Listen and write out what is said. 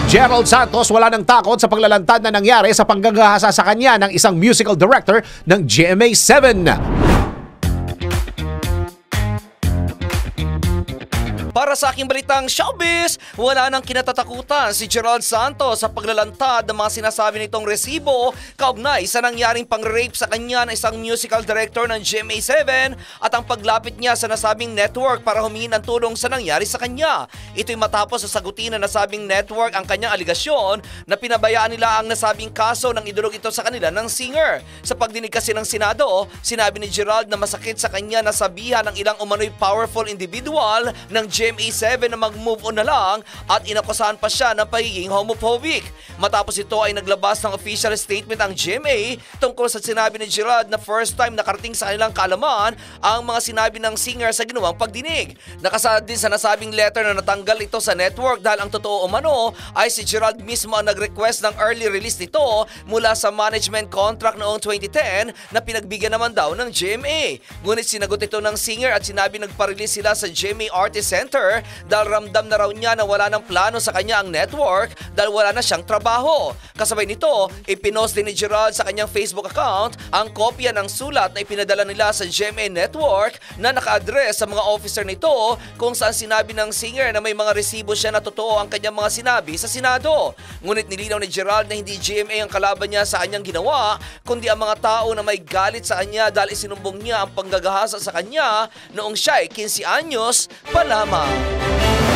Gerald Santos wala nang takot sa paglalantad na nangyari sa panggagahasa sa kanya ng isang musical director ng GMA7. Para sa aking balitang showbiz, wala nang kinatatakutan si Gerald Santos sa paglalantad ng mga sinasabi nitong resibo kaugnay sa nangyaring pang-rape sa kanya ng isang musical director ng GMA7 at ang paglapit niya sa nasabing network para humingi ng tulong sa nangyari sa kanya. Ito'y matapos sasagutin ng nasabing network ang kanyang aligasyon na pinabayaan nila ang nasabing kaso ng idulog ito sa kanila ng singer. Sa pagdinig kasi ng Senado, sinabi ni Gerald na masakit sa kanya na sabihan ng ilang umano'y powerful individual ng GMA7 na mag-move on na lang at inakusahan pa siya ng pagiging homophobic. Matapos ito ay naglabas ng official statement ang GMA tungkol sa sinabi ni Gerald na first time nakarating sa kanilang kaalaman ang mga sinabi ng singer sa ginawang pagdinig. Nakasaad din sa nasabing letter na natanggal ito sa network dahil ang totoo umano ay si Gerald mismo ang nag-request ng early release nito mula sa management contract noong 2010 na pinagbigyan naman daw ng GMA. Ngunit sinagot ito ng singer at sinabi nagpa-release sila sa GMA Artist Center dahil ramdam na raw niya na wala ng plano sa kanya ang network dahil wala na siyang trabaho. Kasabay nito, ipinost din ni Gerald sa kanyang Facebook account ang kopya ng sulat na ipinadala nila sa GMA Network na naka-address sa mga officer nito kung saan sinabi ng singer na may mga resibo siya na totoo ang kanyang mga sinabi sa Senado. Ngunit nilinaw ni Gerald na hindi GMA ang kalaban niya sa kanyang ginawa kundi ang mga tao na may galit sa kanya dahil isinumbong niya ang panggagahasa sa kanya noong siya ay 15 anyos pa lamang.